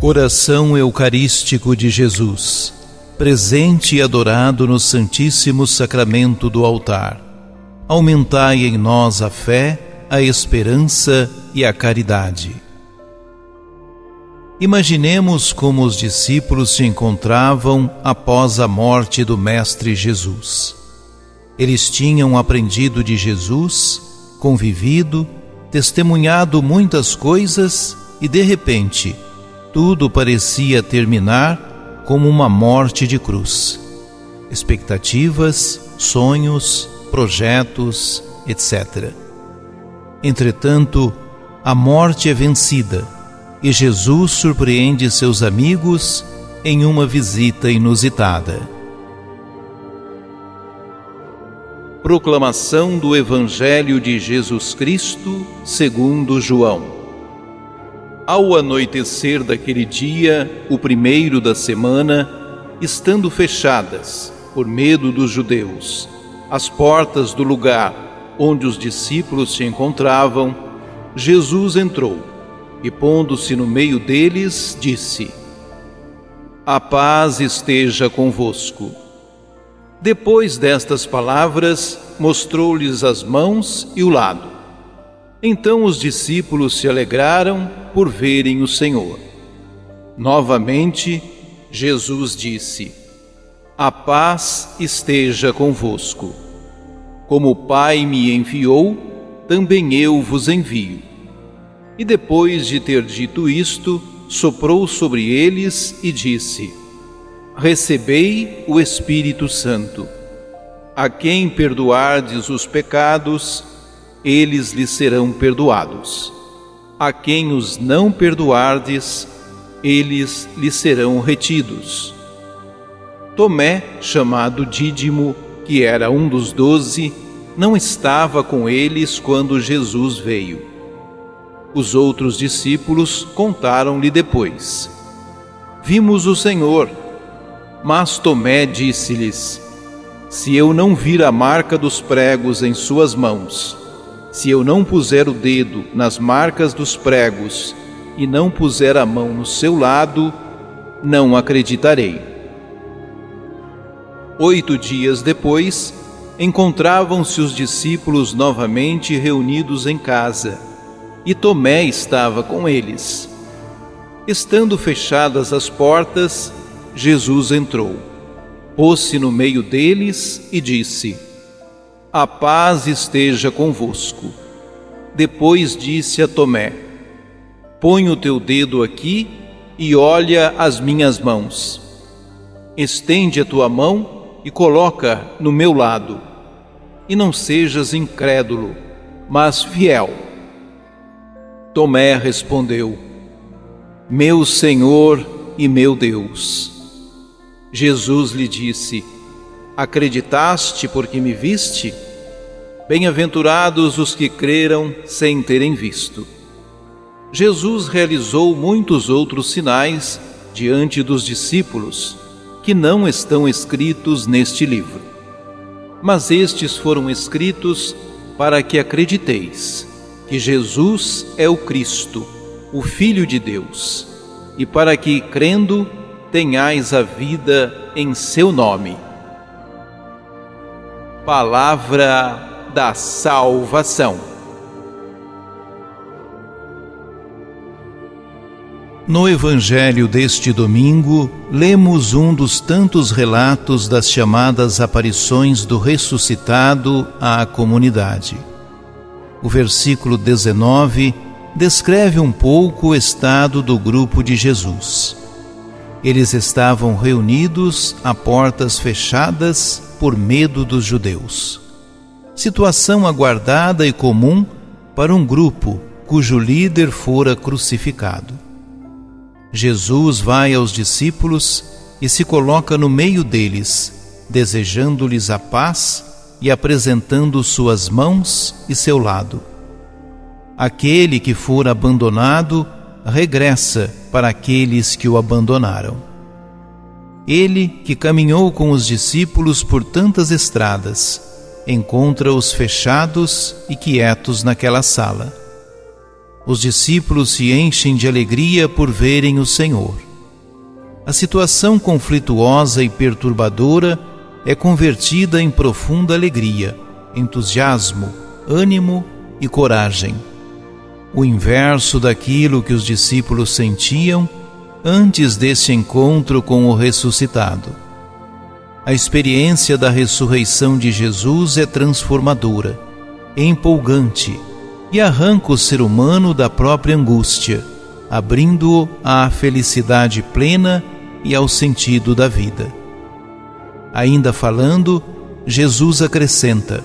Coração Eucarístico de Jesus, presente e adorado no Santíssimo Sacramento do altar, aumentai em nós a fé, a esperança e a caridade. Imaginemos como os discípulos se encontravam após a morte do Mestre Jesus. Eles tinham aprendido de Jesus, convivido, testemunhado muitas coisas e, de repente, tudo parecia terminar como uma morte de cruz. Expectativas, sonhos, projetos, etc. Entretanto, a morte é vencida e Jesus surpreende seus amigos em uma visita inusitada. Proclamação do Evangelho de Jesus Cristo segundo João. Ao anoitecer daquele dia, o primeiro da semana, estando fechadas, por medo dos judeus, as portas do lugar onde os discípulos se encontravam, Jesus entrou e, pondo-se no meio deles, disse: A paz esteja convosco. Depois destas palavras, mostrou-lhes as mãos e o lado. Então os discípulos se alegraram por verem o Senhor. Novamente, Jesus disse: A paz esteja convosco. Como o Pai me enviou, também eu vos envio. E depois de ter dito isto, soprou sobre eles e disse: Recebei o Espírito Santo. A quem perdoardes os pecados, eles lhes serão perdoados. A quem os não perdoardes, eles lhes serão retidos. Tomé, chamado Dídimo, que era um dos 12, não estava com eles quando Jesus veio. Os outros discípulos contaram-lhe depois: Vimos o Senhor. Mas Tomé disse-lhes: Se eu não vir a marca dos pregos em suas mãos, se eu não puser o dedo nas marcas dos pregos e não puser a mão no seu lado, não acreditarei. 8 dias depois, encontravam-se os discípulos novamente reunidos em casa, e Tomé estava com eles. Estando fechadas as portas, Jesus entrou, pôs-se no meio deles e disse: A paz esteja convosco. Depois disse a Tomé: Põe o teu dedo aqui e olha as minhas mãos. Estende a tua mão e coloca no meu lado. E não sejas incrédulo, mas fiel. Tomé respondeu: Meu Senhor e meu Deus. Jesus lhe disse: Acreditaste porque me viste? Bem-aventurados os que creram sem terem visto. Jesus realizou muitos outros sinais diante dos discípulos, que não estão escritos neste livro. Mas estes foram escritos para que acrediteis que Jesus é o Cristo, o Filho de Deus, e para que, crendo, tenhais a vida em seu nome. Palavra da salvação. No Evangelho deste domingo, lemos um dos tantos relatos das chamadas aparições do ressuscitado à comunidade. O versículo 19 descreve um pouco o estado do grupo de Jesus. Eles estavam reunidos a portas fechadas por medo dos judeus. Situação aguardada e comum para um grupo cujo líder fora crucificado. Jesus vai aos discípulos e se coloca no meio deles, desejando-lhes a paz e apresentando suas mãos e seu lado. Aquele que for abandonado regressa para aqueles que o abandonaram. Ele, que caminhou com os discípulos por tantas estradas, encontra-os fechados e quietos naquela sala. Os discípulos se enchem de alegria por verem o Senhor. A situação conflituosa e perturbadora é convertida em profunda alegria, entusiasmo, ânimo e coragem. O inverso daquilo que os discípulos sentiam antes desse encontro com o ressuscitado. A experiência da ressurreição de Jesus é transformadora, empolgante e arranca o ser humano da própria angústia, abrindo-o à felicidade plena e ao sentido da vida. Ainda falando, Jesus acrescenta: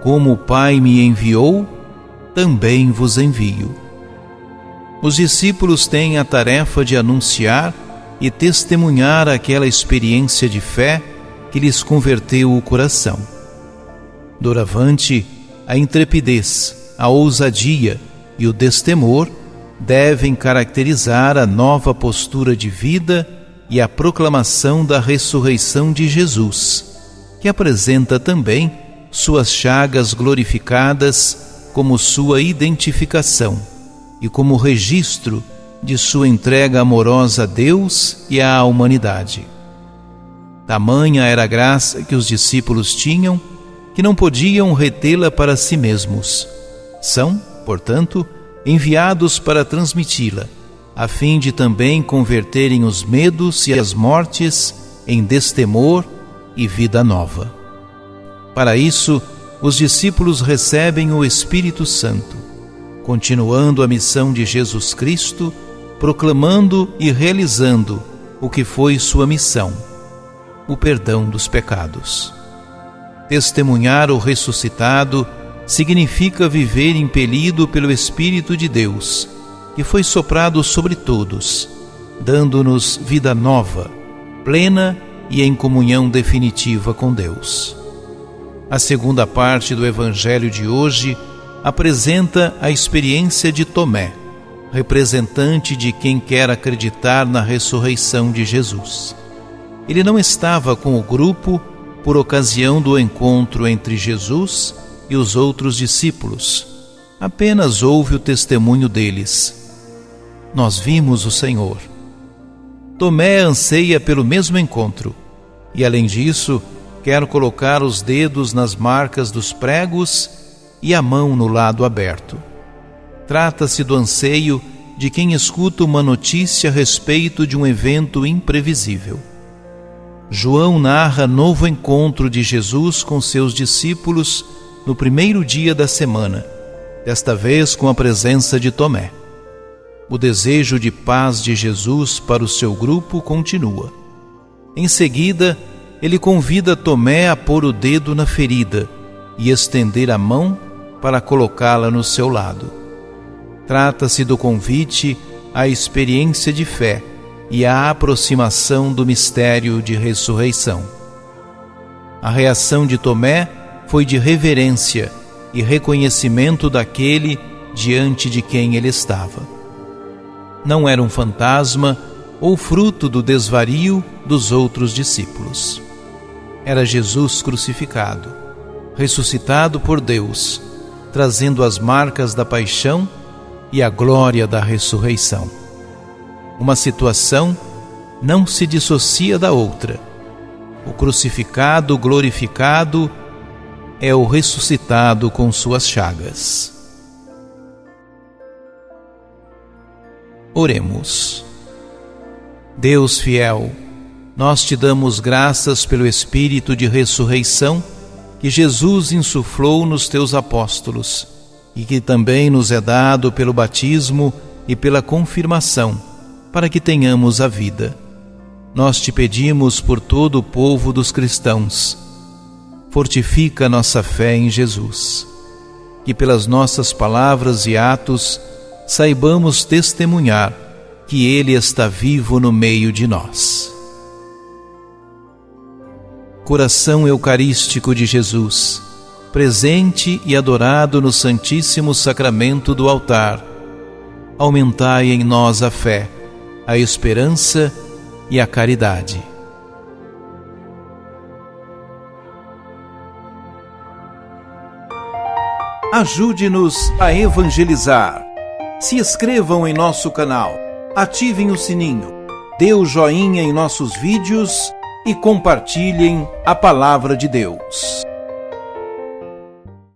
como o Pai me enviou, também vos envio. Os discípulos têm a tarefa de anunciar e testemunhar aquela experiência de fé que lhes converteu o coração. Doravante, a intrepidez, a ousadia e o destemor devem caracterizar a nova postura de vida e a proclamação da ressurreição de Jesus, que apresenta também suas chagas glorificadas como sua identificação e como registro de sua entrega amorosa a Deus e à humanidade. Tamanha era a graça que os discípulos tinham que não podiam retê-la para si mesmos. São, portanto, enviados para transmiti-la, a fim de também converterem os medos e as mortes em destemor e vida nova. Para isso, os discípulos recebem o Espírito Santo, continuando a missão de Jesus Cristo, proclamando e realizando o que foi sua missão, o perdão dos pecados. Testemunhar o ressuscitado significa viver impelido pelo Espírito de Deus, que foi soprado sobre todos, dando-nos vida nova, plena e em comunhão definitiva com Deus. A segunda parte do Evangelho de hoje apresenta a experiência de Tomé, representante de quem quer acreditar na ressurreição de Jesus. Ele não estava com o grupo por ocasião do encontro entre Jesus e os outros discípulos. Apenas ouve o testemunho deles: nós vimos o Senhor. Tomé anseia pelo mesmo encontro e, além disso, quer colocar os dedos nas marcas dos pregos e a mão no lado aberto. Trata-se do anseio de quem escuta uma notícia a respeito de um evento imprevisível. João narra novo encontro de Jesus com seus discípulos no primeiro dia da semana, desta vez com a presença de Tomé. O desejo de paz de Jesus para o seu grupo continua. Em seguida, ele convida Tomé a pôr o dedo na ferida e estender a mão para colocá-la no seu lado. Trata-se do convite à experiência de fé e à aproximação do mistério de ressurreição. A reação de Tomé foi de reverência e reconhecimento daquele diante de quem ele estava. Não era um fantasma ou fruto do desvario dos outros discípulos. Era Jesus crucificado, ressuscitado por Deus, trazendo as marcas da paixão e a glória da ressurreição. Uma situação não se dissocia da outra. O crucificado glorificado é o ressuscitado com suas chagas. Oremos. Deus fiel, nós te damos graças pelo Espírito de ressurreição que Jesus insuflou nos teus apóstolos e que também nos é dado pelo batismo e pela confirmação, para que tenhamos a vida. Nós te pedimos por todo o povo dos cristãos. Fortifica nossa fé em Jesus. Que pelas nossas palavras e atos saibamos testemunhar que Ele está vivo no meio de nós. Coração Eucarístico de Jesus, presente e adorado no Santíssimo Sacramento do altar, aumentai em nós a fé, a esperança e a caridade. Ajude-nos a evangelizar. Se inscrevam em nosso canal, ativem o sininho, dê o joinha em nossos vídeos e compartilhem a palavra de Deus.